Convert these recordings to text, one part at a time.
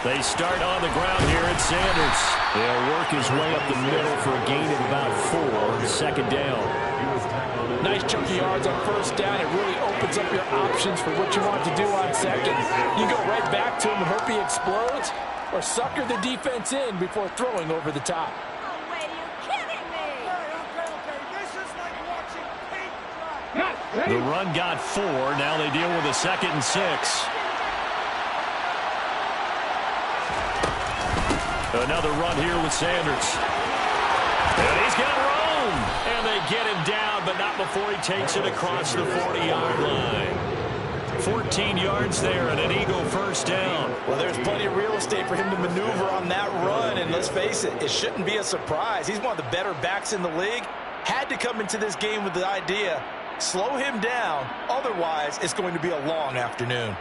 They start on the ground here at Sanders. They'll work his way up the middle for a gain of about 4. Second down. Nice chunk of yards on first down. It really opens up your options for what you want to do on second. You go right back to him and hope he explodes, or sucker the defense in before throwing over the top. No way, you're kidding me! Okay. This is like watching paint dry. The run got 4. Now they deal with a 2nd and 6. Another run here with Sanders. And he's got room. And they get him down, but not before he takes it across the 40-yard line. 14 yards there and an Eagle first down. Well, there's plenty of real estate for him to maneuver on that run. And let's face it, it shouldn't be a surprise. He's one of the better backs in the league. Had to come into this game with the idea, slow him down. Otherwise, it's going to be a long afternoon.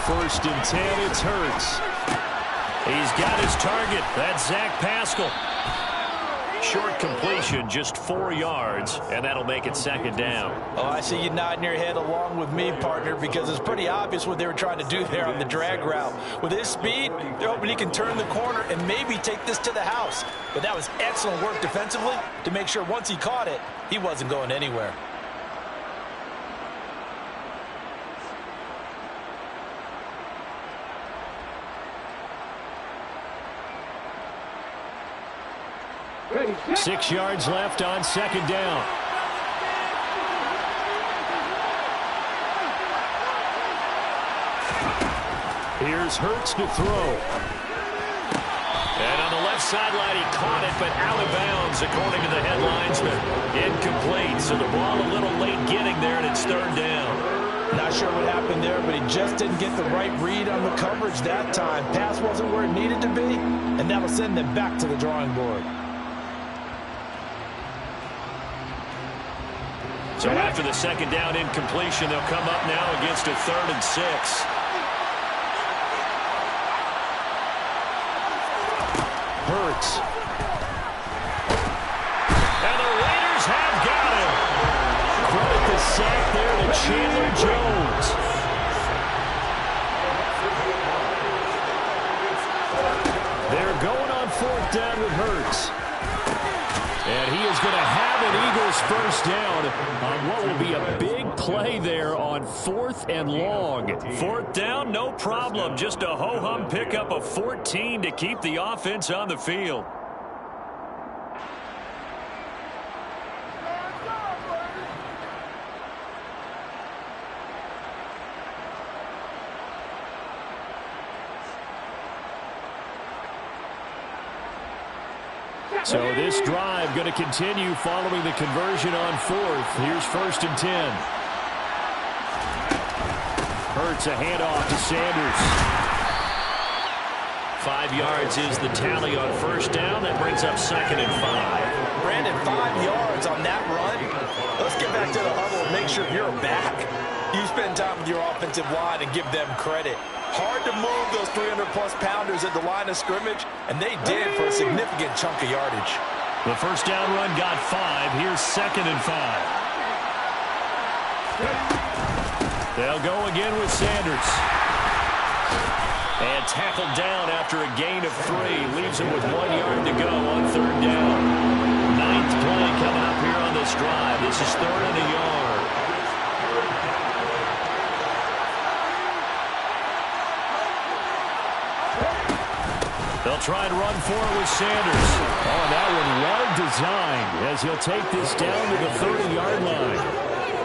First and 10, it's Hurts. He's got his target. That's Zach Pascal. Short completion, just 4 yards, and that'll make it 2nd down. Oh, I see you nodding your head along with me, partner, because it's pretty obvious what they were trying to do there on the drag route. With his speed, they're hoping he can turn the corner and maybe take this to the house. But that was excellent work defensively to make sure once he caught it, he wasn't going anywhere. Ready, 6 yards left on 2nd down. Here's Hurts to throw. And on the left sideline, he caught it, but out of bounds, according to the head linesman. Incomplete, so the ball a little late getting there, and it's 3rd down. Not sure what happened there, but he just didn't get the right read on the coverage that time. Pass wasn't where it needed to be, and that'll send them back to the drawing board. So after the 2nd down incompletion, they'll come up now against a 3rd and 6. Hurts. And the Raiders have got him. Credit the sack there to Chandler Jones. They're going on 4th down with Hurts. And he is going to have an Eagles first down on what will be a big play there on 4th and long. 4th down, no problem. Just a ho-hum pickup of 14 to keep the offense on the field. So this drive going to continue following the conversion on 4th. Here's 1st and 10. Hurts a handoff to Sanders. 5 yards is the tally on 1st down. That brings up 2nd and 5. Brandon, 5 yards on that run. Let's get back to the huddle and make sure you're back. You spend time with your offensive line and give them credit. Hard to move those 300-plus pounders at the line of scrimmage, and they did for a significant chunk of yardage. The first down run got 5. Here's 2nd and 5. They'll go again with Sanders. And tackled down after a gain of 3. Leaves him with 1 yard to go on 3rd down. 9th play coming up here on this drive. This is 3rd and a yard. They'll try and run for it with Sanders. Oh, that one well designed as he'll take this down to the 30-yard line.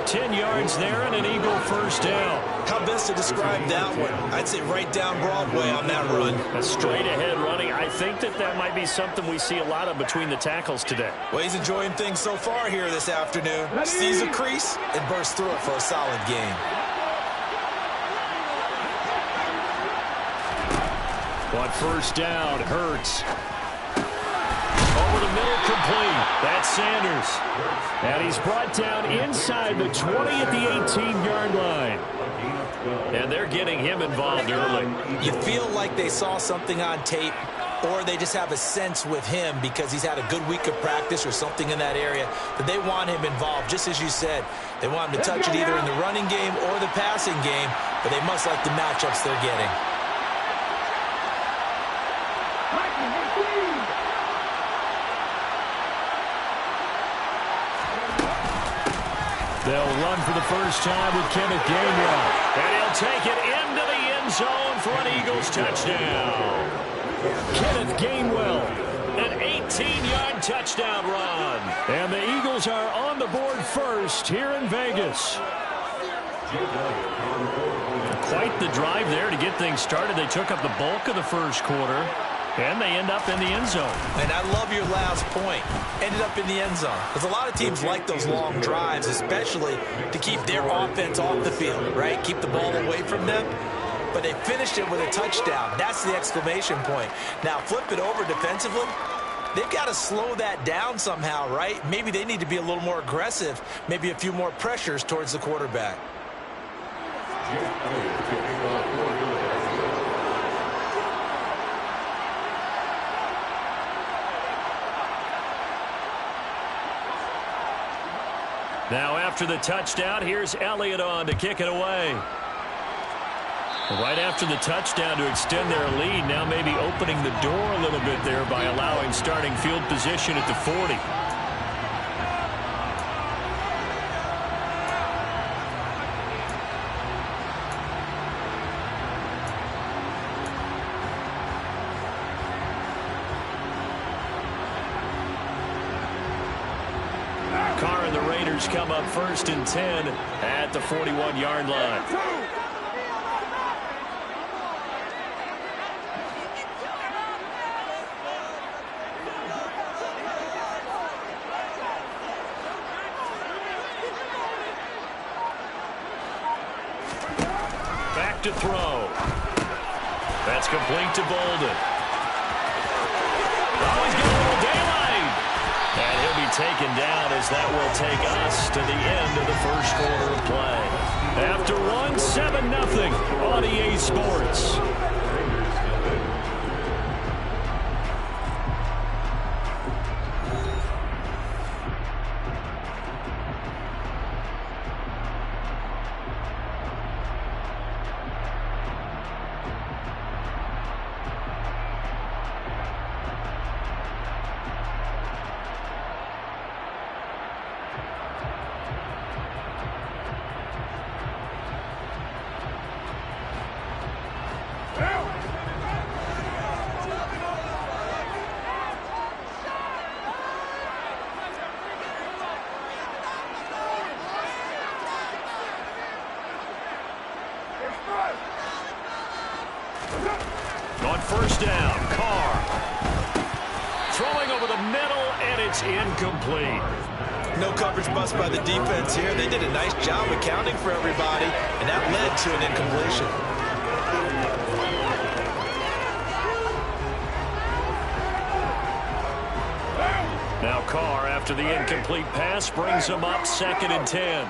10 yards there and an Eagle first down. How best to describe that one? I'd say right down Broadway on that run. A straight-ahead running. I think that might be something we see a lot of between the tackles today. Well, he's enjoying things so far here this afternoon. Sees a crease and bursts through it for a solid gain. On first down, Hurts. Over the middle, complete. That's Sanders. And he's brought down inside the 20 at the 18-yard line. And they're getting him involved early. You feel like they saw something on tape, or they just have a sense with him because he's had a good week of practice or something in that area that they want him involved. Just as you said, they want him to touch it either in the running game or the passing game, but they must like the matchups they're getting. They'll run for the first time with Kenneth Gainwell. And he'll take it into the end zone for an Eagles touchdown. Kenneth Gainwell, an 18-yard touchdown run. And the Eagles are on the board first here in Vegas. Quite the drive there to get things started. They took up the bulk of the first quarter. And they end up in the end zone. And I love your last point. Ended up in the end zone. Because a lot of teams like those long drives, especially to keep their offense off the field, right? Keep the ball away from them. But they finished it with a touchdown. That's the exclamation point. Now, flip it over defensively. They've got to slow that down somehow, right? Maybe they need to be a little more aggressive. Maybe a few more pressures towards the quarterback. Now after the touchdown, here's Elliott on to kick it away. Right after the touchdown to extend their lead, now maybe opening the door a little bit there by allowing starting field position at the 40. Carr and the Raiders come up 1st and 10 at the 41-yard line. Back to throw. That's complete to Bolden. Oh, he's got a little daylight. And he'll be taken down as that will take us to the end of the first quarter of play. After one, 7-0 on EA Sports. On first down, Carr. Throwing over the middle, and it's incomplete. No coverage bust by the defense here. They did a nice job accounting for everybody, and that led to an incompletion. Now Carr, after the incomplete pass, brings him up 2nd and 10.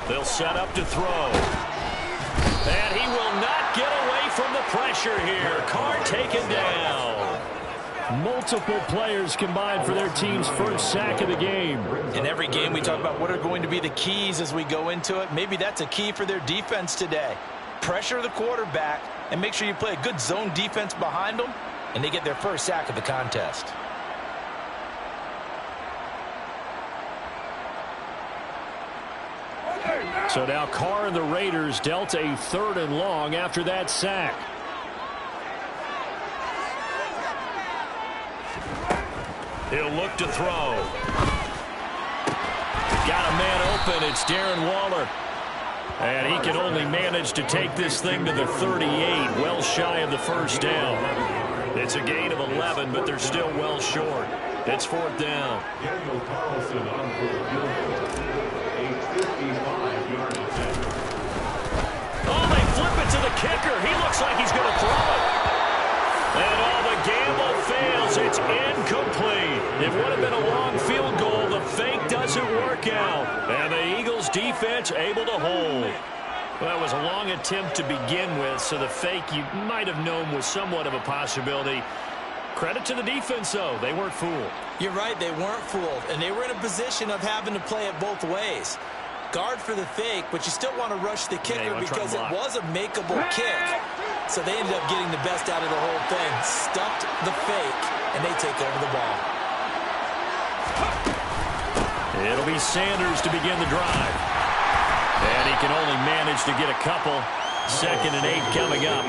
They'll set up to throw. And he will not get away from the pressure here. Carr taken down. Multiple players combined for their team's first sack of the game. In every game, we talk about what are going to be the keys as we go into it. Maybe that's a key for their defense today. Pressure the quarterback and make sure you play a good zone defense behind them, and they get their first sack of the contest. So now Carr and the Raiders dealt a 3rd and long after that sack. He'll look to throw. Got a man open. It's Darren Waller. And he can only manage to take this thing to the 38, well shy of the first down. It's a gain of 11, but they're still well short. It's 4th down. Oh, they flip it to the kicker. He looks like he's going to throw it. And the gamble fails. It's incomplete. It would have been a long field goal. The fake doesn't work out. And the Eagles defense able to hold. Well, it was a long attempt to begin with, so the fake you might have known was somewhat of a possibility. Credit to the defense, though. They weren't fooled. You're right, they weren't fooled, and they were in a position of having to play it both ways. Guard for the fake, but you still want to rush the kicker because it was a makeable kick. So they ended up getting the best out of the whole thing. Stuffed the fake, and they take over the ball. It'll be Sanders to begin the drive. And he can only manage to get a couple. 2nd and 8 coming up.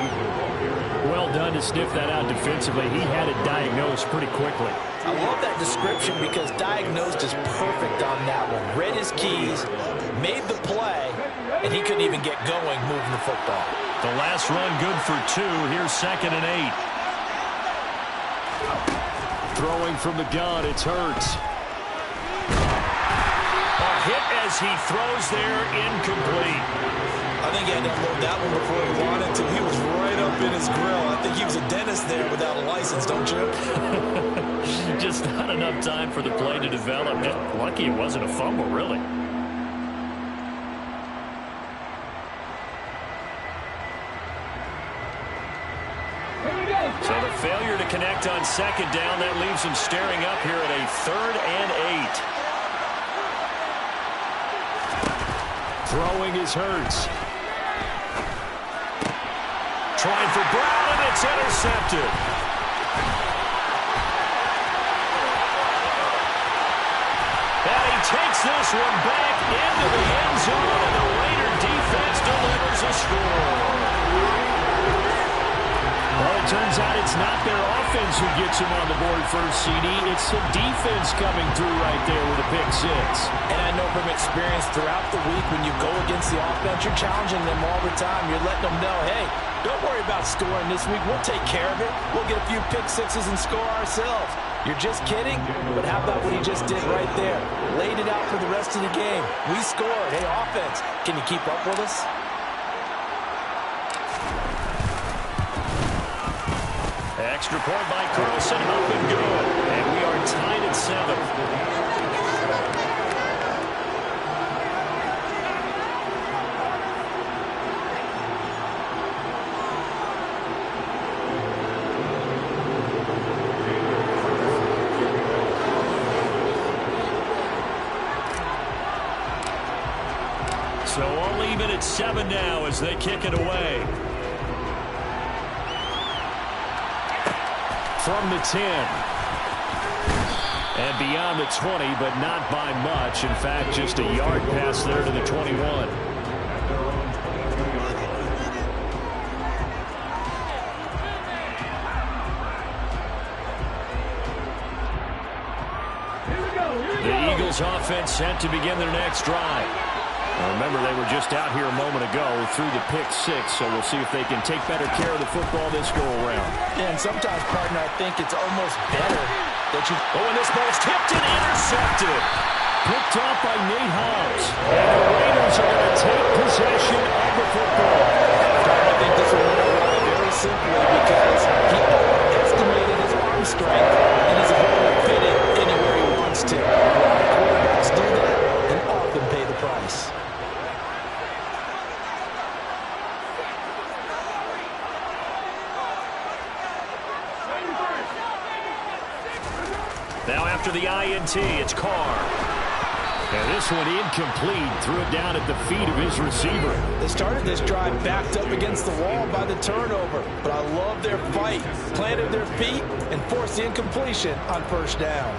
Well done to sniff that out defensively. He had it diagnosed pretty quickly. I love that description because diagnosed is perfect on that one. Read his keys, made the play, and he couldn't even get going moving the football. The last run good for 2. Here's 2nd and 8. Throwing from the gun, it's Hurts. A hit as he throws there, incomplete. I think he had to unload that one before he wanted to. He was right up in his grill. I think he was a dentist there without a license, don't you? Just not enough time for the play to develop. Just lucky it wasn't a fumble, really. So the failure to connect on 2nd down, that leaves him staring up here at a 3rd and 8. Throwing is Hurts. Trying for Brown, and it's intercepted. And he takes this one back into the end zone, and the Raider defense delivers a score. Well, it turns out it's not their offense who gets him on the board first, CD. It's the defense coming through right there with a pick 6. And I know from experience throughout the week when you go against the offense, you're challenging them all the time. You're letting them know, hey, don't worry about scoring this week. We'll take care of it. We'll get a few pick 6s and score ourselves. You're just kidding? But how about what he just did right there? Laid it out for the rest of the game. We scored. Hey, offense, can you keep up with us? Extra point by Carlson, up and good. And we are tied at 7. So all even at 7 now as they kick it away. From the 10. And beyond the 20, but not by much. In fact, just a yard pass there to the 21. The Eagles offense set to begin their next drive. Now remember, they were just out here a moment ago through the pick 6, so we'll see if they can take better care of the football this go-around. Yeah, and sometimes, partner, I think it's almost better that you... Oh, and this ball's tipped and intercepted. Picked off by Nate Hobbs. And the Raiders are going to take possession of the football. I think this will win out very simply because he overestimated his arm strength and his ability to fit it anywhere he wants to. Quarterbacks do that and often pay the price. Now after the INT, it's Carr. And this one incomplete. Threw it down at the feet of his receiver. They started this drive backed up against the wall by the turnover. But I love their fight. Planted their feet and forced the incompletion on 1st down.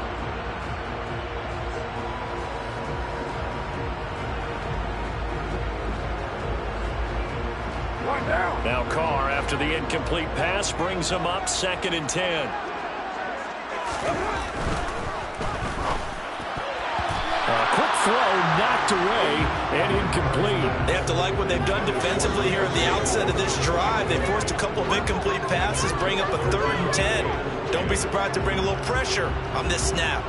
Now Carr, after the incomplete pass, brings him up 2nd and 10. Quick throw knocked away and incomplete. They have to like what they've done defensively here at the outset of this drive. They forced a couple of incomplete passes, bring up a 3rd and 10. Don't be surprised to bring a little pressure on this snap.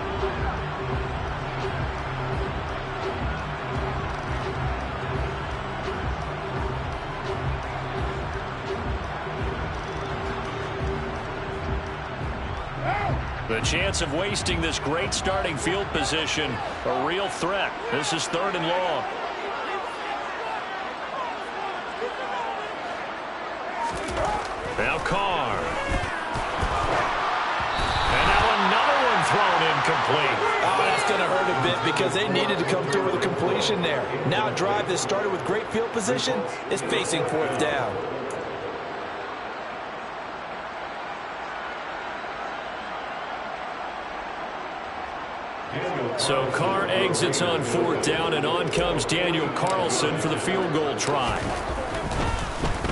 The chance of wasting this great starting field position, a real threat. This is 3rd and long. Now Carr. And now another one thrown incomplete. Oh, that's going to hurt a bit because they needed to come through with a completion there. Now a drive that started with great field position is facing fourth down. So Carr exits on fourth down, and on comes Daniel Carlson for the field goal try.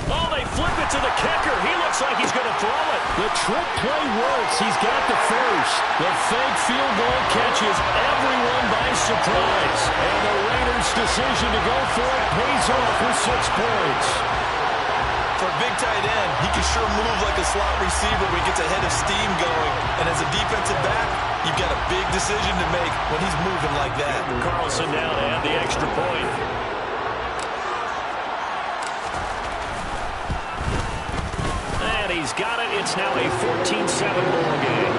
Oh, they flip it to the kicker. He looks like he's going to throw it. The trick play works. He's got the first. The fake field goal catches everyone by surprise. And the Raiders' decision to go for it pays off with 6 points. For a big tight end, he can sure move like a slot receiver when he gets a head of steam going. And as a defensive back, you've got a big decision to make when he's moving like that. Carlson now to add the extra point. And he's got it. It's now a 14-7 ball game.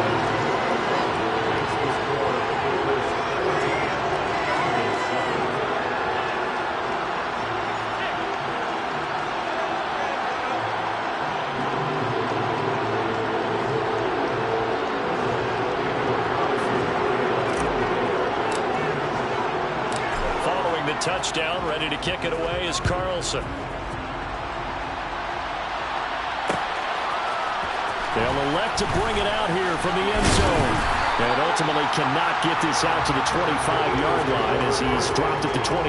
Touchdown, ready to kick it away is Carlson. They'll elect to bring it out here from the end zone. And ultimately cannot get this out to the 25-yard line as he's dropped at the 23.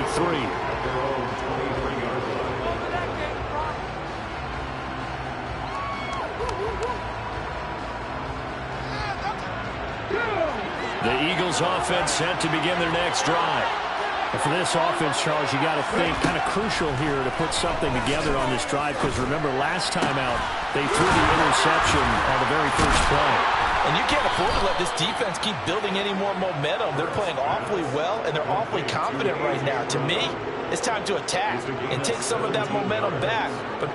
The Eagles offense set to begin their next drive. And for this offense, Charles, you got to think kind of crucial here to put something together on this drive because remember last time out they threw the interception on the very first play. And you can't afford to let this defense keep building any more momentum. They're playing awfully well and they're awfully confident right now. To me, it's time to attack and take some of that momentum back. But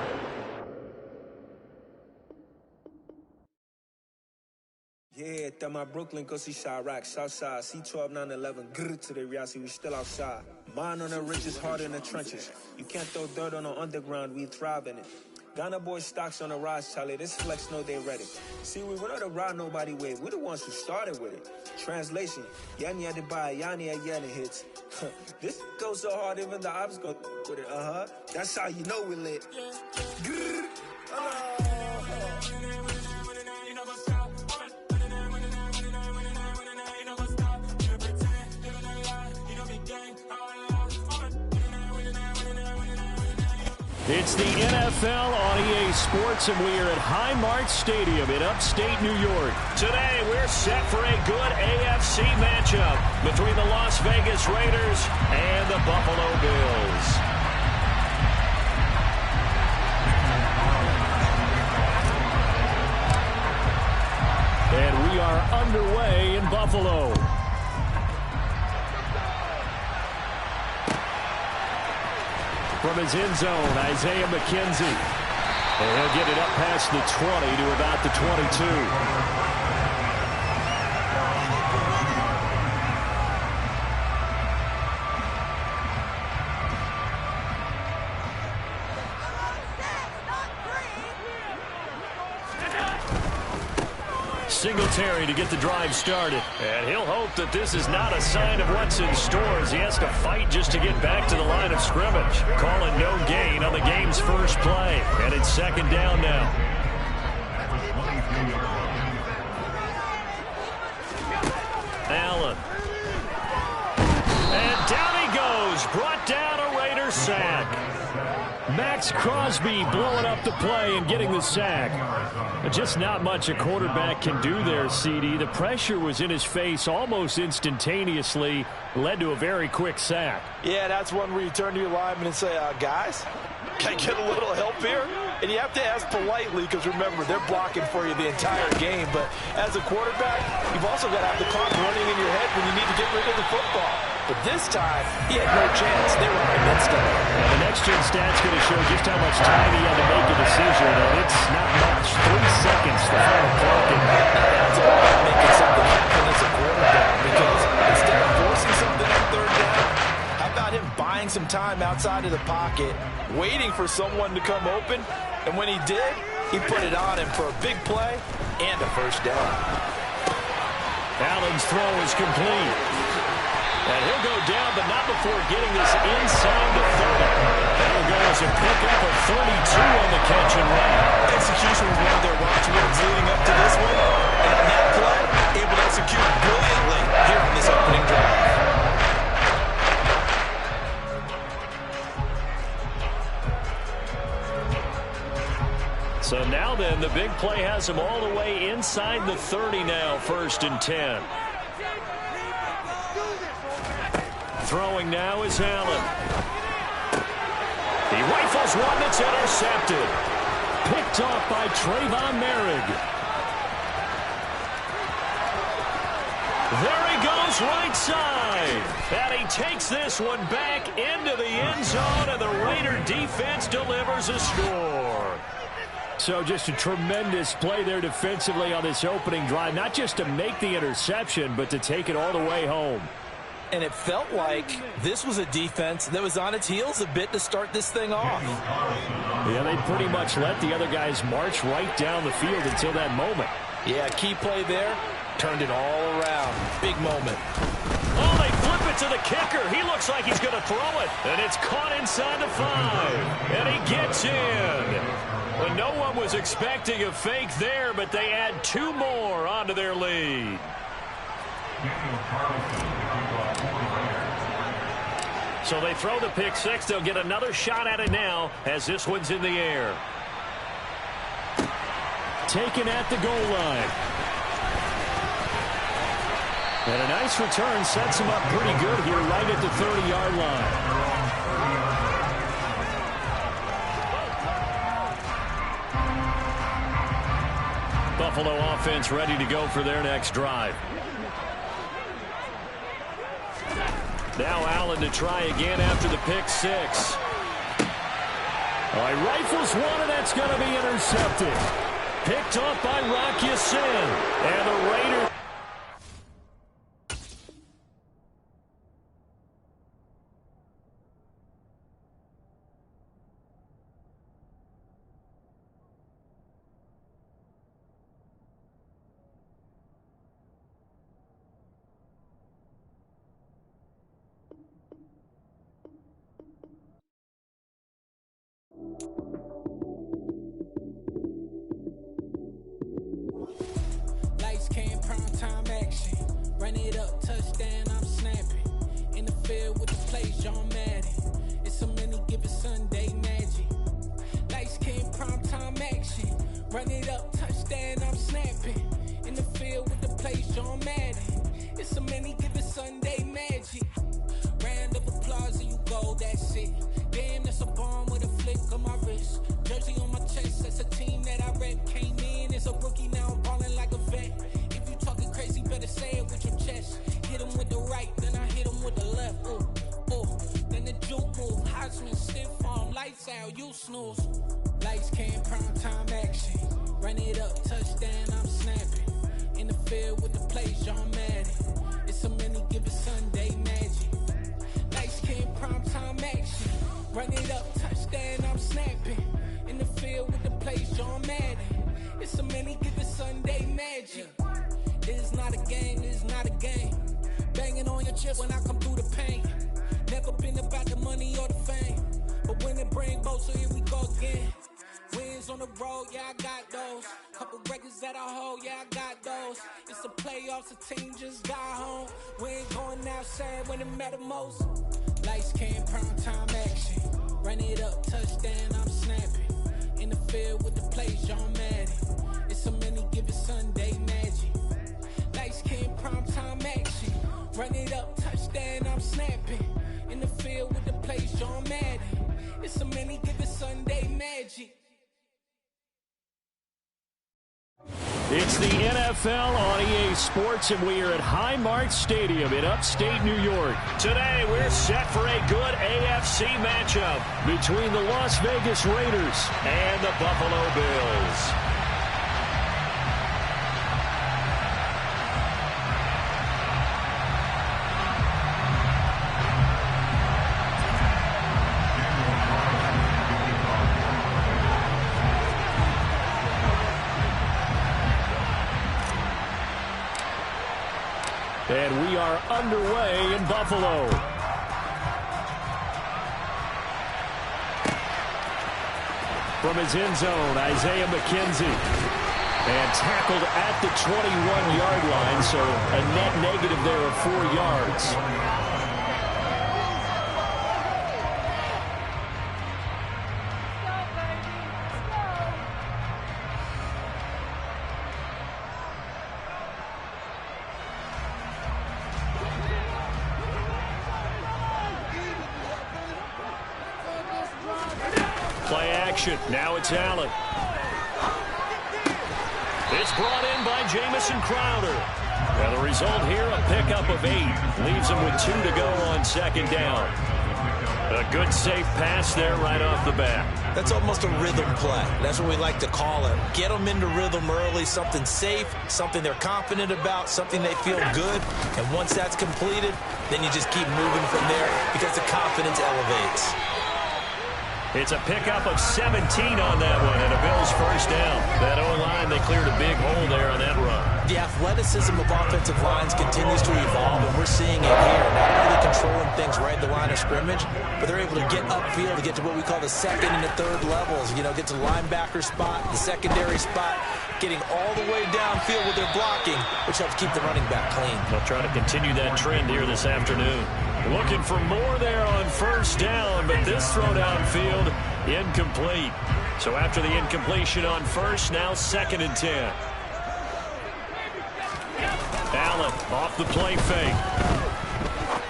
yeah, that my Brooklyn, go see Chirac, Southside, C12, 911, grrr to the reality, we still outside. Mine on the ridges, hard in the trenches. You can't throw dirt on the underground, we thrive in it. Ghana boys stocks on the rise, Charlie, this flex know they ready. See, we were not to ride nobody wave, we the ones who started with it. Translation, Yanni had to buy, Yanni had Yanni hits. This goes so hard, even the ops go with it, That's how you know we lit. Grrr, It's the NFL on EA Sports, and we are at Highmark Stadium in upstate New York. Today, we're set for a good AFC matchup between the Las Vegas Raiders and the Buffalo Bills. And we are underway in Buffalo. From his end zone, Isaiah McKenzie. And he'll get it up past the 20 to about the 22. Singletary to get the drive started. And he'll hope that this is not a sign of what's in store as he has to fight just to get back to the line of scrimmage. Calling no gain on the game's first play. And it's second down now. Allen. And down he goes. Brought down a Raider sack. Max Crosby blowing up the play and getting the sack. Just not much a quarterback can do there, CD. The pressure was in his face almost instantaneously, led to a very quick sack. yeah, that's one where you turn to your lineman and say, guys, can I get a little help here? And you have to ask politely because, remember, they're blocking for you the entire game. But as a quarterback, you've also got to have the clock running in your head when you need to get rid of the football. But this time, he had no chance. They were up against him. And the next-gen stat's going to show just how much time he had to make a decision, and it's not much. 3 seconds, the final clock. It's all about making something happen as a quarterback because instead of forcing something on third down, how about him buying some time outside of the pocket, waiting for someone to come open. And when he did, he put it on him for a big play and a first down. Allen's throw is complete. And he'll go down, but not before getting this inside the 30. That'll go as a pickup of 32 on the catch and run. Execution was one of their watchwords leading up to this one. And on that play, able to execute brilliantly here in this opening drive. So now then, the big play has him all the way inside the 30 now, 1st and 10. Throwing now is Allen. He rifles one that's intercepted. Picked off by Trayvon Merrick. There he goes right side. And he takes this one back into the end zone, and the Raider defense delivers a score. So just a tremendous play there defensively on this opening drive. Not just to make the interception, but to take it all the way home. And it felt like this was a defense that was on its heels a bit to start this thing off. Yeah, they pretty much let the other guys march right down the field until that moment. Yeah, key play there. Turned it all around. Big moment. Oh, they flip it to the kicker. He looks like he's going to throw it. And it's caught inside the 5. And he gets in. Well, no one was expecting a fake there, but they add 2 more onto their lead. So they throw the pick 6. They'll get another shot at it now as this one's in the air. Taken at the goal line. And a nice return sets him up pretty good here right at the 30-yard line. Buffalo offense ready to go for their next drive. Now Allen to try again after the pick 6. He rifles one, and that's going to be intercepted. Picked off by Rock Ya-Sin. And the Raiders. Lights came, prime time action. Run it up, touchdown, I'm snapping. In the field with the plays, John Madden. It's a many given Sunday magic. Lights came, prime time action. Run it up, touchdown, I'm snapping. In the field with the plays, John Madden. It's a many given Sunday magic. Round of applause and you go, that's it. Damn, that's a bomb with a flick of my wrist. Jersey on my chest, that's a team that I rep. Came in as a rookie, now I'm balling like a vet. If you talking crazy, better say it with your chest. Hit him with the right, then I hit him with the left. Ooh, ooh, then the juke move. Heisman, stiff arm, lights out, you snooze. Lights came, prime time action. Run it up, touchdown, I'm snapping. In the field with the plays, John Madden. It's a many given Sunday magic. Lights came, prime time action. Run it up, touchdown, I'm snapping. In the field with the plays, John Madden. It's a many given Sunday magic. This is not a game, this is not a game. Banging on your chest when I come through the pain. Never been about the money or the fame. But when it bring both, so here we go again. Wins on the road, yeah, I got those. Couple records that I hold, yeah, I got those. It's the playoffs, the team just got home. We ain't going outside when it matter most. Lights came, prime time action. Run it up, touchdown, I'm snapping. In the field with the plays, John Madden. It's a many given Sunday magic. Lights came, prime time action. Run it up, touchdown, I'm snapping. In the field with the plays, John Madden. It's a many given Sunday magic. It's the NFL on EA Sports, and we are at Highmark Stadium in upstate New York. Today, we're set for a good AFC matchup between the Las Vegas Raiders and the Buffalo Bills. And we are underway in Buffalo. From his end zone, Isaiah McKenzie. And tackled at the 21-yard line, so a net negative there of 4 yards. Play action. Now it's Allen. It's brought in by Jamison Crowder. And the result here, a pickup of 8. Leaves him with 2 to go on second down. A good, safe pass there right off the bat. That's almost a rhythm play. That's what we like to call it. Get them into rhythm early, something safe, something they're confident about, something they feel good. And once that's completed, then you just keep moving from there because the confidence elevates. It's a pickup of 17 on that one, and a Bills first down. That O-line, they cleared a big hole there on that run. The athleticism of offensive lines continues to evolve, and we're seeing it here. Not only controlling things right at the line of scrimmage, but they're able to get upfield to get to what we call the second and the third levels. You know, get to the linebacker spot, the secondary spot, getting all the way downfield with their blocking, which helps keep the running back clean. They'll try to continue that trend here this afternoon. Looking for more there on first down, but this throw downfield, incomplete. So after the incompletion on first, now 2nd and 10. Allen off the play fake.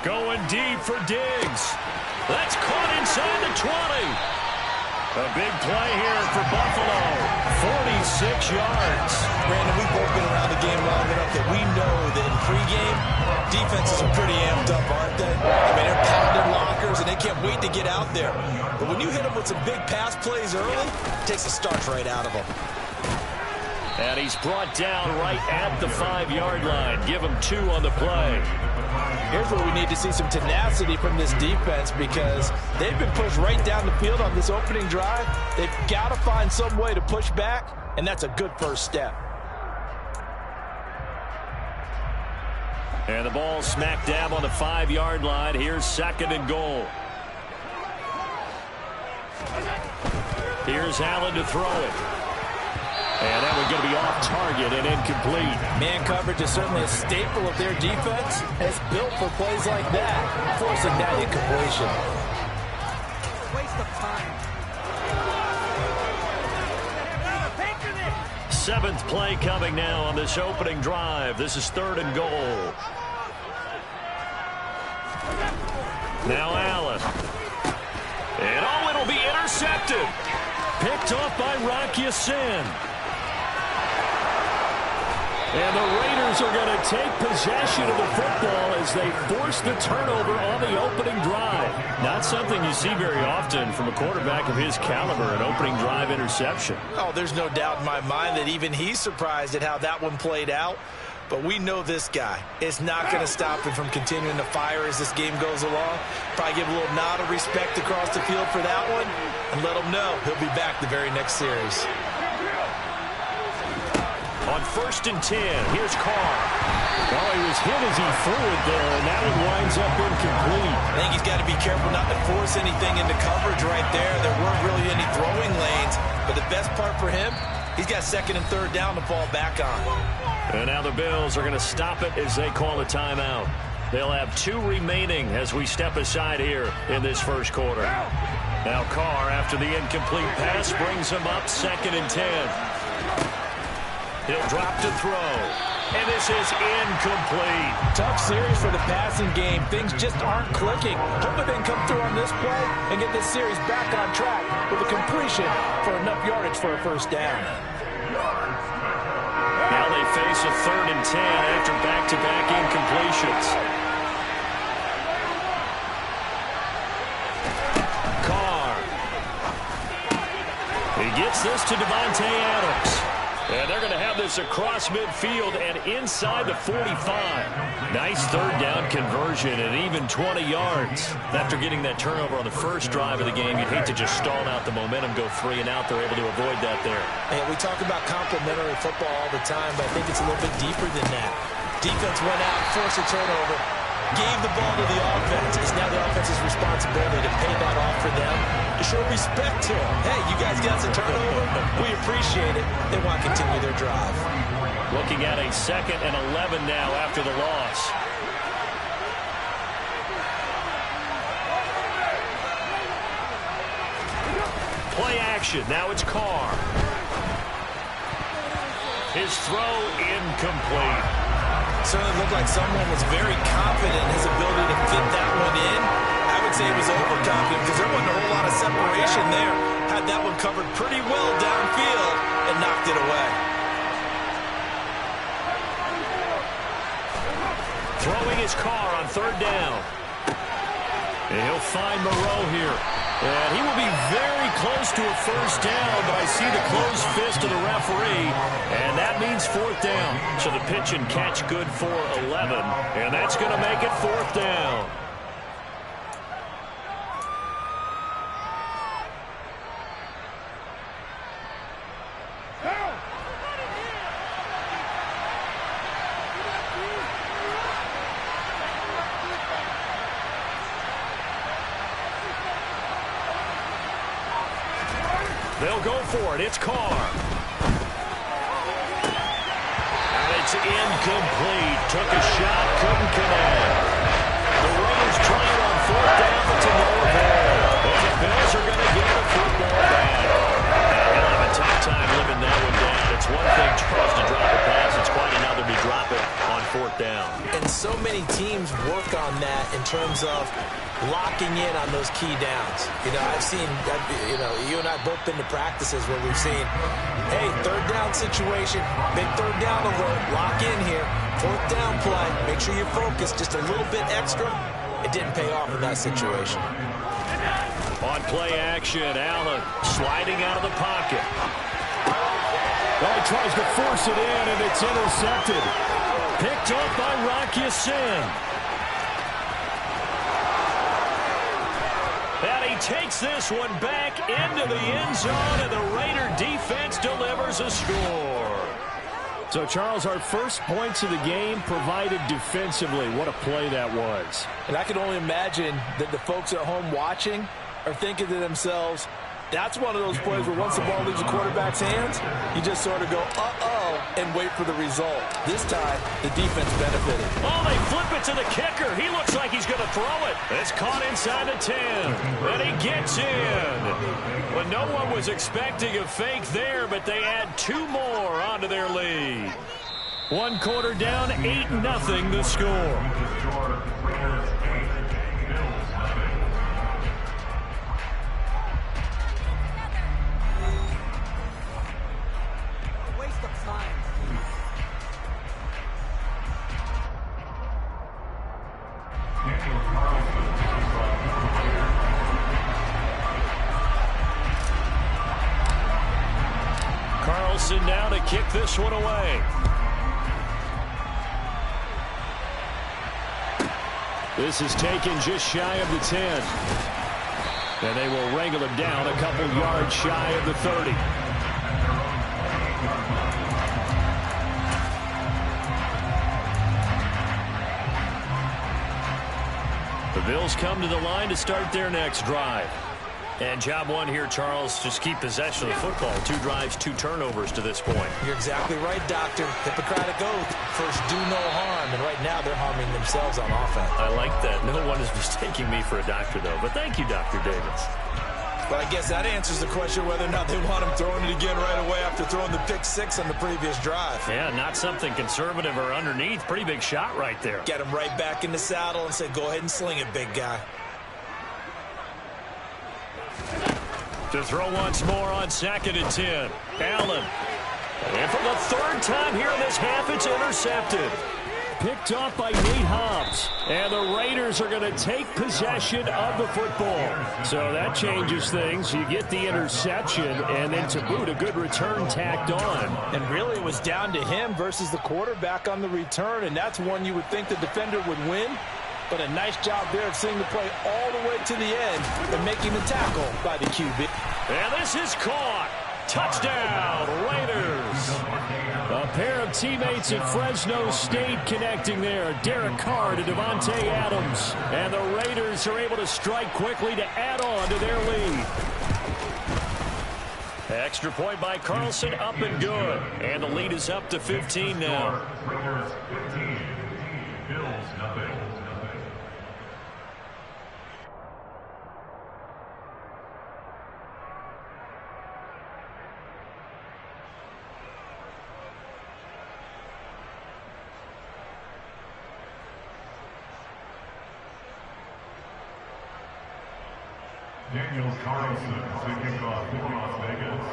Going deep for Diggs. That's caught inside the 20. A big play here for Buffalo. 46 yards. Brandon, we've both been around the game long enough that we know that in pregame, defenses are pretty amped up, aren't they? I mean, they're pounding lockers, and they can't wait to get out there. But when you hit them with some big pass plays early, it takes the starch right out of them. And he's brought down right at the 5-yard line. Give him 2 on the play. Here's where we need to see some tenacity from this defense because they've been pushed right down the field on this opening drive. They've got to find some way to push back, and that's a good first step. And the ball smack dab on the 5-yard line. Here's 2nd and goal. Here's Allen to throw it. And that one's going to be off target and incomplete. Man coverage is certainly a staple of their defense. It's built for plays like that, forcing that incompletion. Waste of time. 7th play coming now on this opening drive. This is 3rd and goal. Now Allen. And oh, it'll be intercepted. Picked off by Rock Ya-Sin. And the Raiders are going to take possession of the football as they force the turnover on the opening drive. Not something you see very often from a quarterback of his caliber, an opening drive interception. Oh, there's no doubt in my mind that even he's surprised at how that one played out. But we know this guy is not going to stop him from continuing to fire as this game goes along. Probably give a little nod of respect across the field for that one and let him know he'll be back the very next series. On 1st and 10, here's Carr. Well, he was hit as he threw it there, and that one winds up incomplete. I think he's got to be careful not to force anything into coverage right there. There weren't really any throwing lanes, but the best part for him, he's got 2nd and 3rd down to fall back on. And now the Bills are going to stop it as they call a timeout. They'll have 2 remaining as we step aside here in this first quarter. Now Carr, after the incomplete pass, brings him up 2nd and 10. He'll drop to throw. And this is incomplete. Tough series for the passing game. Things just aren't clicking. Hoping they can come through on this play and get this series back on track with a completion for enough yardage for a first down. Now they face a 3rd and 10 after back-to-back incompletions. Carr. He gets this to Devontae Adams. And they're going to have this across midfield and inside the 45. Nice 3rd down conversion and even 20 yards. After getting that turnover on the first drive of the game, you'd hate to just stall out the momentum, go 3 and out. They're able to avoid that there. And we talk about complementary football all the time, but I think it's a little bit deeper than that. Defense went out, forced a turnover, gave the ball to the offense. It's now the offense's responsibility to pay that off for them, to show respect to them. Hey, you guys got some turnover. We appreciate it. They want to continue their drive. Looking at a 2nd and 11 now after the loss. Play action. Now it's Carr. His throw incomplete. Certainly looked like someone was very confident in his ability to fit that one in. I would say he was overconfident because there wasn't a whole lot of separation there. Had that one covered pretty well downfield and knocked it away. Throwing his Carr on 3rd down. And he'll find Moreau here. And he will be very close to a 1st down, but I see the closed fist of the referee, and that means 4th down. So the pitch and catch good for 11, and that's going to make it 4th down. They'll go for it. It's Carr. And it's incomplete. Took a shot, couldn't connect. The Raiders try it on 4th down, but to no avail. And the Bills are going to get the football back. They'll have a tough time living that one down. It's one thing, Charles, to drop a pass. It's quite another to drop it on 4th down. And so many teams work on that in terms of locking in on those key downs. You know, I've seen, you and I both been to practices where we've seen, hey, 3rd down situation, big 3rd down alert, lock in here, 4th down play, make sure you focus just a little bit extra. It didn't pay off in that situation. On play action, Allen sliding out of the pocket. Well, he tries to force it in, and it's intercepted. Picked up by Rocky Sin. And he takes this one back into the end zone, and the Raider defense delivers a score. So, Charles, our first points of the game provided defensively. What a play that was. And I can only imagine that the folks at home watching are thinking to themselves, that's one of those plays where once the ball leaves the quarterback's hands, you just sort of go, uh-oh, and wait for the result. This time, the defense benefited. Oh, they flip it to the kicker. He looks like he's going to throw it. It's caught inside the 10, and he gets in. Well, no one was expecting a fake there, but they add 2 more onto their lead. 1 quarter down, 8-0 the score. Carlson now to kick this one away. This is taken just shy of the 10. And they will wrangle him down a couple yards shy of the 30. The Bills come to the line to start their next drive. And job one here, Charles, just keep possession of the football. 2 drives, 2 turnovers to this point. You're exactly right, Doctor. Hippocratic oath. First, do no harm. And right now, they're harming themselves on offense. I like that. No one is mistaking me for a doctor, though. But thank you, Dr. Davis. But I guess that answers the question whether or not they want him throwing it again right away after throwing the pick 6 on the previous drive. Yeah, not something conservative or underneath. Pretty big shot right there. Get him right back in the saddle and say, go ahead and sling it, big guy. To throw once more on 2nd and 10. Allen. And for the 3rd time here in this half, it's intercepted. Picked off by Nate Hobbs. And the Raiders are going to take possession of the football. So that changes things. You get the interception, and then to boot, a good return tacked on. And really, it was down to him versus the quarterback on the return, and that's one you would think the defender would win. But a nice job there of seeing the play all the way to the end and making the tackle by the QB. And this is caught. Touchdown, Raiders. A pair of teammates at Fresno State connecting there. Derek Carr to Devontae Adams. And the Raiders are able to strike quickly to add on to their lead. Extra point by Carlson, up and good. And the lead is up to 15 now. Raiders 15, Bills nothing. Daniel Carlson to kick off for Las Vegas.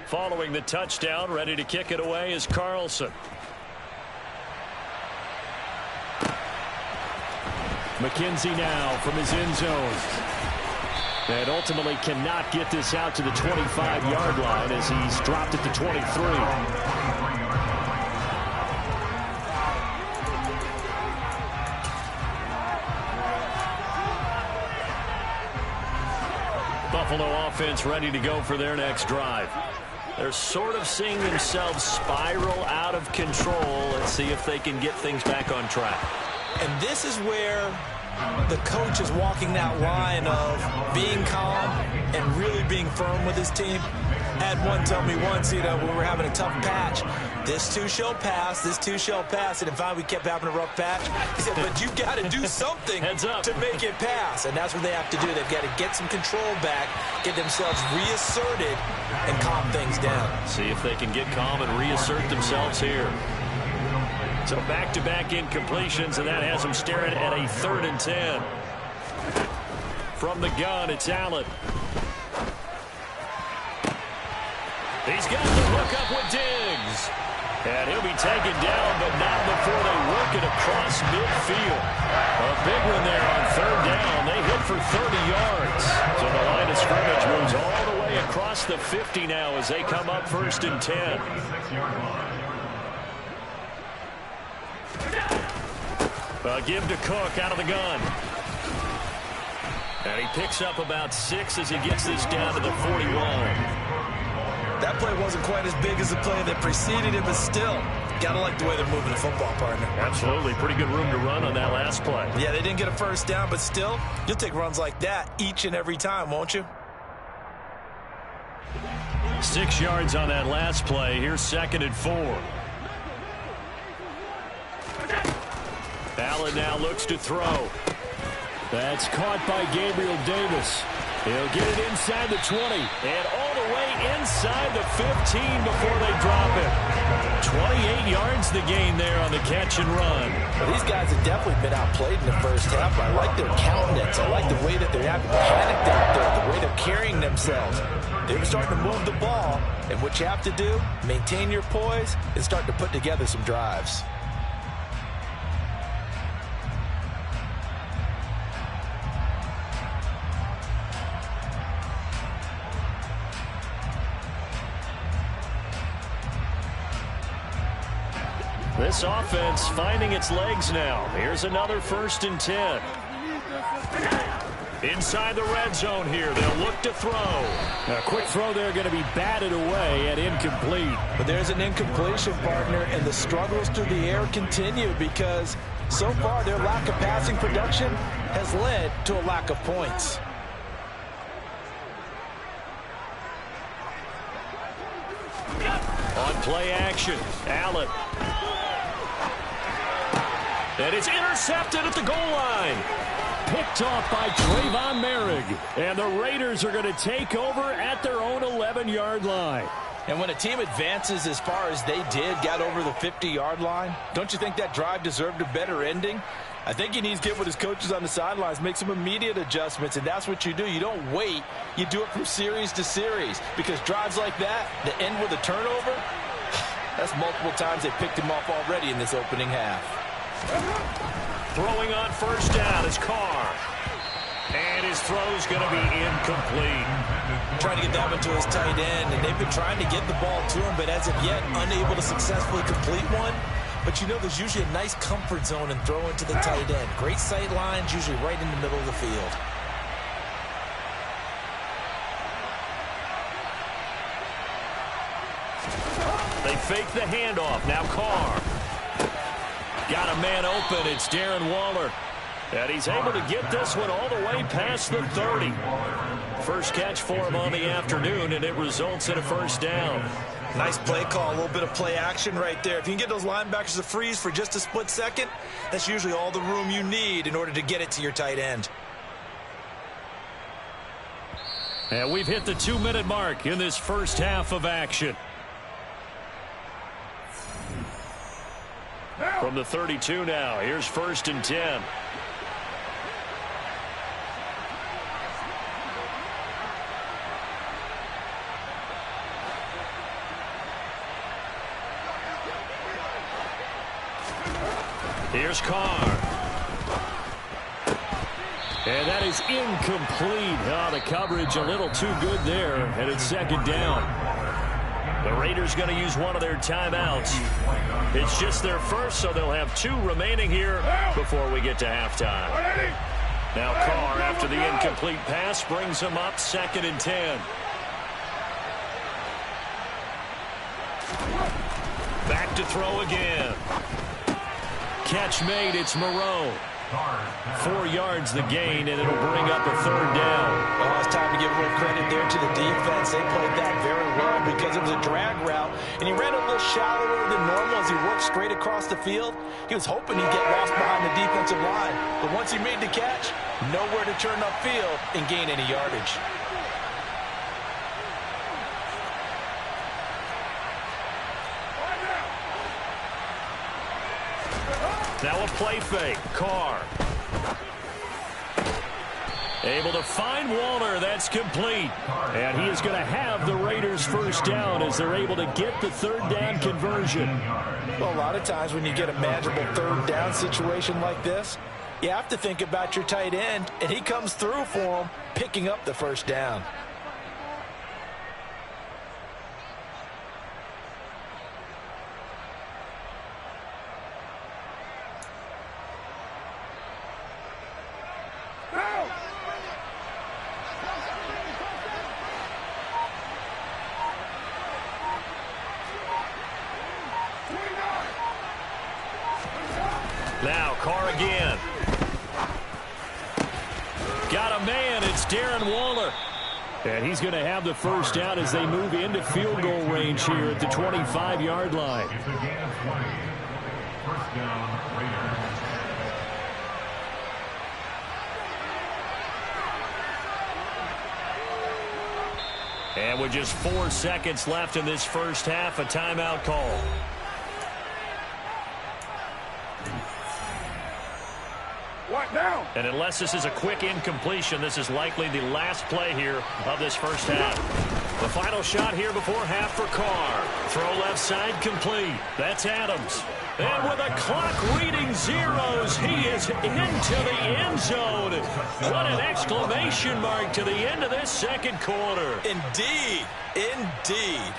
Following the touchdown, ready to kick it away is Carlson. McKenzie now from his end zone. And ultimately cannot get this out to the 25-yard line as he's dropped it to 23. Buffalo offense ready to go for their next drive. They're sort of seeing themselves spiral out of control. Let's see if they can get things back on track. And this is where the coach is walking that line of being calm and really being firm with his team. I had one tell me once, when we were having a tough patch, this too shall pass, this too shall pass. And in fact, we kept having a rough patch. He said, but you've got to do something to make it pass. And that's what they have to do. They've got to get some control back, get themselves reasserted, and calm things down. See if they can get calm and reassert themselves here. So back-to-back incompletions, and that has them staring at a 3rd and 10. From the gun, it's Allen. He's got the hook up with Diggs. And he'll be taken down, but not before they work it across midfield. A big one there on 3rd down. They hit for 30 yards. So the line of scrimmage moves all the way across the 50 now as they come up 1st and 10. Give to Cook out of the gun. And he picks up about 6 as he gets this down to the 41. That play wasn't quite as big as the play that preceded it, but still, gotta like the way they're moving the football, partner. Absolutely. Pretty good room to run on that last play. Yeah, they didn't get a 1st down, but still, you'll take runs like that each and every time, won't you? 6 yards on that last play. Here's 2nd and 4. Allen now looks to throw. That's caught by Gabriel Davis. He'll get it inside the 20 and all the way inside the 15 before they drop it. 28 yards the gain there on the catch and run. Well, these guys have definitely been outplayed in the first half. I like their countenance. I like the way that they're having panicked out there, the way they're carrying themselves. They're starting to move the ball, and what you have to do, maintain your poise and start to put together some drives. This offense finding its legs now. Here's another 1st and 10. Inside the red zone here. They'll look to throw. A quick throw there going to be batted away and incomplete. But there's an incompletion, partner, and the struggles through the air continue because so far their lack of passing production has led to a lack of points. On play action, Allen. And it's intercepted at the goal line. Picked off by Trayvon Merrick. And the Raiders are going to take over at their own 11-yard line. And when a team advances as far as they did, got over the 50-yard line, don't you think that drive deserved a better ending? I think he needs to get with his coaches on the sidelines, make some immediate adjustments, and that's what you do. You don't wait. You do it from series to series because drives like that end with a turnover, that's multiple times they picked him off already in this opening half. Throwing on 1st down is Carr. And his throw's going to be incomplete. Trying to get that one to his tight end, and they've been trying to get the ball to him, but as of yet, unable to successfully complete one. but you know there's usually a nice comfort zone in throwing to the tight end. Great sight lines, usually right in the middle of the field. They fake the handoff. Now Carr. Got a man open. It's Darren Waller. And he's able to get this one all the way past the 30. First catch for him on the afternoon, and it results in a first down. Nice play call, a little bit of play action right there. If you can get those linebackers to freeze for just a split second, that's usually all the room you need in order to get it to your tight end. And we've hit the 2-minute mark in this first half of action. From the 32 now, here's 1st and 10. Here's Carr. And that is incomplete. Oh, the coverage a little too good there, and it's 2nd down. The Raiders going to use one of their timeouts. It's just their first, so they'll have 2 remaining here before we get to halftime. Now Carr, after the incomplete pass, brings him up 2nd and 10. Back to throw again. Catch made. It's Moreau. 4 yards the gain, and it'll bring up a 3rd down. Oh, it's time to give a little credit there to the defense. They played that very well because it was a drag route, and he ran a little shallower than normal as he worked straight across the field. He was hoping he'd get lost behind the defensive line, but once he made the catch, nowhere to turn upfield and gain any yardage. Now a play fake. Carr. Able to find Waller. That's complete. And he is going to have the Raiders' first down as they're able to get the 3rd down conversion. Well, a lot of times when you get a manageable 3rd down situation like this, you have to think about your tight end, and he comes through for him, picking up the 1st down. Now Carr again. Got a man. It's Darren Waller. And he's going to have the first down as they move into field goal range here at the 25-yard line. It's a gain of 20. First down, Raiders. And with just 4 seconds left in this first half, a timeout call. What now? And unless this is a quick incompletion, this is likely the last play here of this first half. The final shot here before half for Carr. Throw left side complete. That's Adams. And with a clock reading zeros, he is into the end zone. What an exclamation mark to the end of this 2nd quarter. Indeed. Indeed.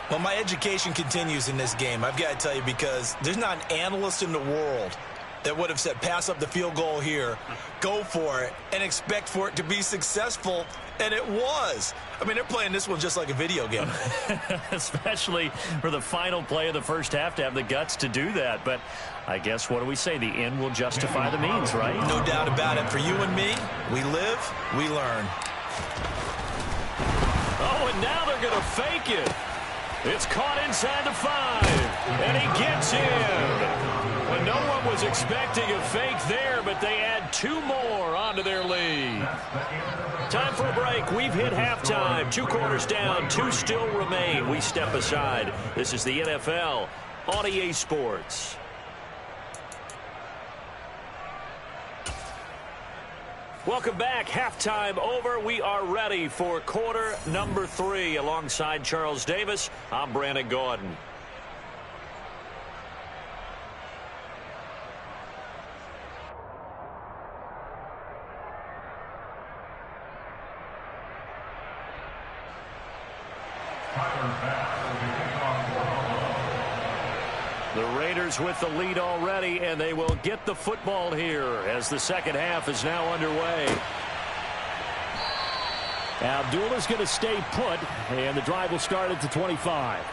Well, my education continues in this game, I've got to tell you, because there's not an analyst in the world that would have said pass up the field goal here, go for it, and expect for it to be successful, and it was. I mean, they're playing this one just like a video game. Especially for the final play of the first half to have the guts to do that. But I guess, what do we say? The end will justify the means, right? No doubt about it. For you and me, we live, we learn. Oh, and now they're going to fake it. It's caught inside the 5, and he gets in. Well, no one was expecting a fake there, but they add 2 more onto their lead. Time for a break. We've hit halftime. 2 quarters down, 2 still remain. We step aside. This is the NFL on EA Sports. Welcome back. Halftime over. We are ready for quarter number 3. Alongside Charles Davis, I'm Brandon Gordon. The Raiders with the lead already, and they will get the football here as the second half is now underway. Abdullah's going to stay put, and the drive will start at the 25.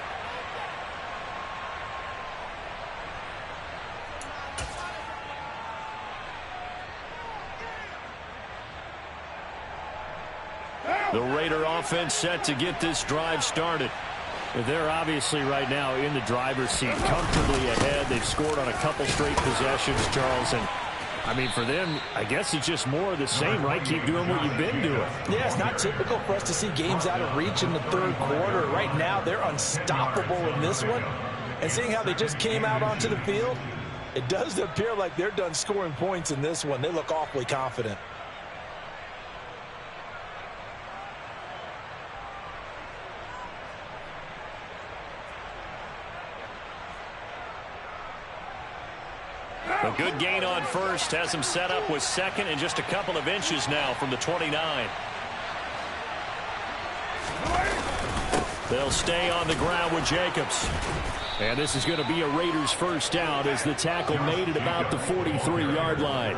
The Raider offense set to get this drive started. They're obviously right now in the driver's seat, comfortably ahead. They've scored on a couple straight possessions, Charles. And, I mean, for them, I guess it's just more of the same, right? Keep doing what you've been doing. Yeah, it's not typical for us to see games out of reach in the third quarter. Right now, they're unstoppable in this one. And seeing how they just came out onto the field, it does appear like they're done scoring points in this one. They look awfully confident. A good gain on first has him set up with second and just a couple of inches now from the 29. They'll stay on the ground with Jacobs. And this is going to be a Raiders first down as the tackle made at about the 43-yard line.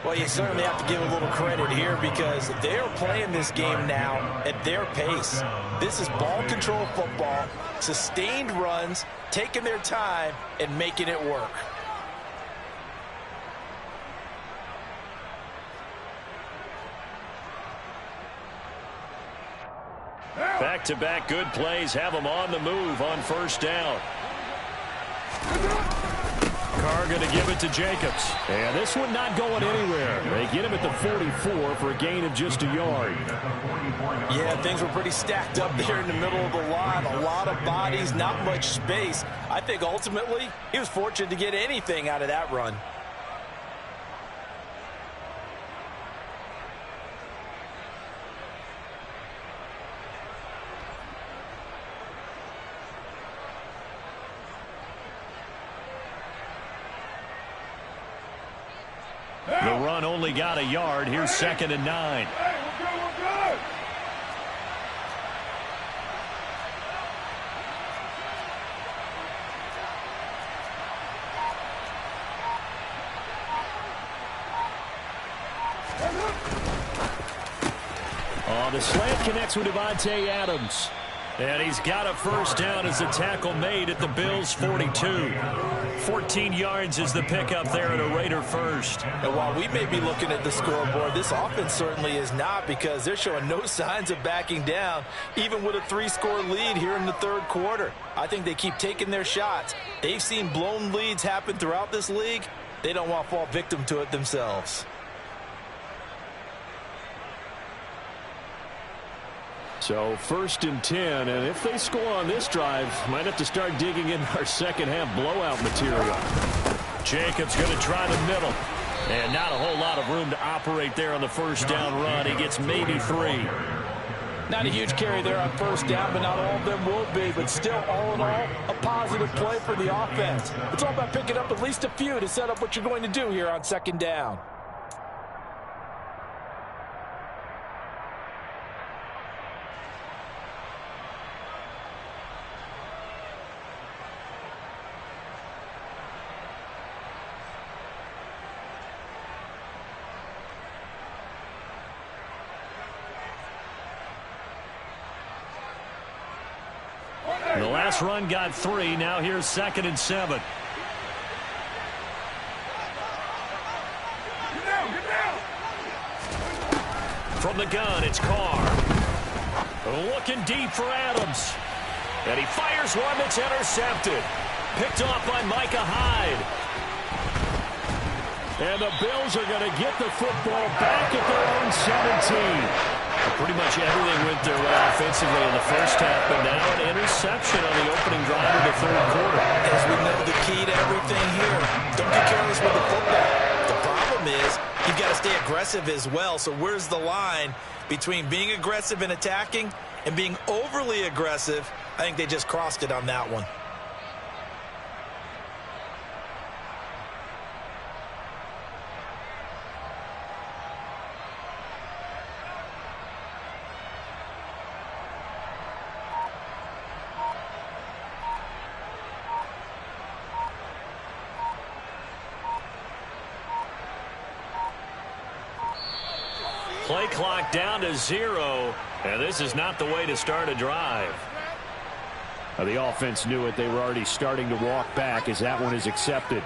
Well, you certainly have to give a little credit here because they're playing this game now at their pace. This is ball control football, sustained runs, taking their time, and making it work. Back-to-back good plays have them on the move on first down. Carr going to give it to Jacobs. And this one not going anywhere. They get him at the 44 for a gain of just a yard. Yeah, things were pretty stacked up there in the middle of the line. A lot of bodies, not much space. I think ultimately he was fortunate to get anything out of that run. The run only got a yard. Here's 2nd and 9. The slant connects with Devontae Adams. And he's got a first down as the tackle made at the Bills' 42. 14 yards is the pickup there at a Raider first. And while we may be looking at the scoreboard, this offense certainly is not because they're showing no signs of backing down, even with a 3-score lead here in the third quarter. I think they keep taking their shots. They've seen blown leads happen throughout this league. They don't want to fall victim to it themselves. So 1st and 10, and if they score on this drive, might have to start digging in our second half blowout material. Jacobs going to try the middle, and not a whole lot of room to operate there on the first down run. He gets maybe 3. Not a huge carry there on first down, but not all of them will be. But still, all in all, a positive play for the offense. It's all about picking up at least a few to set up what you're going to do here on second down. The last run got 3. Now here's 2nd and 7. From the gun, it's Carr. Looking deep for Adams. And he fires one that's intercepted. Picked off by Micah Hyde. And the Bills are going to get the football back at their own 17. Pretty much everything went their way offensively in the first half, but now an interception on the opening drive of the third quarter. As we know, the key to everything here, don't get careless with the football. The problem is you've got to stay aggressive as well. So where's the line between being aggressive and attacking and being overly aggressive? I think they just crossed it on that one. Play clock down to 0, and this is not the way to start a drive. The offense knew it. They were already starting to walk back as that one is accepted.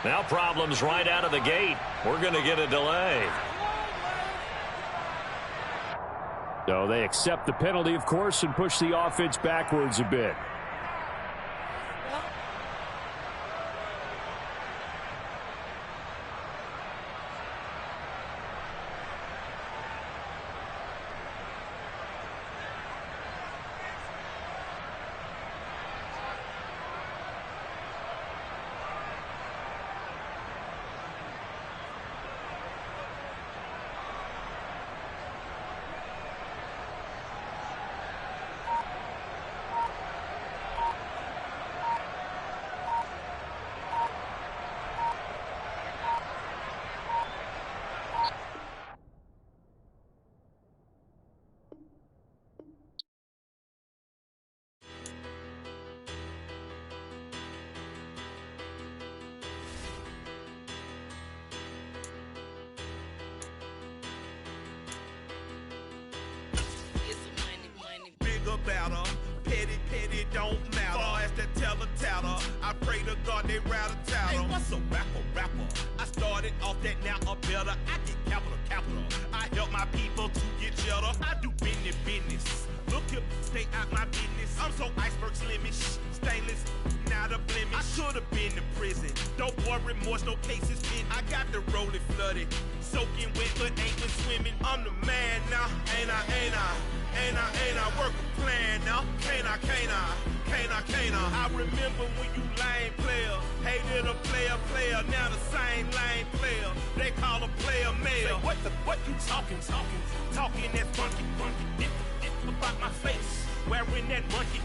Now problems right out of the gate. We're going to get a delay. So they accept the penalty, of course, and push the offense backwards a bit. Better. Petty don't matter. Far as that teller, I pray to God they rattle tattle. Hey, what's a rapper? I started off that, now a better. I get capital. I help my people to get cheddar. I do business. Look here, stay out my business. I'm so iceberg slimish, stainless, not a blemish. I should've been in prison. Don't boy remorse, no cases pinned. I got the rolling flooded, soaking wet, but ain't been swimming. I'm the man now, ain't I? Work a plan now, can't I? I remember when you lame player, hated a player, now the same lame player. They call a player mayor. Say, what you talking that funky, about my face, wearing that monkey.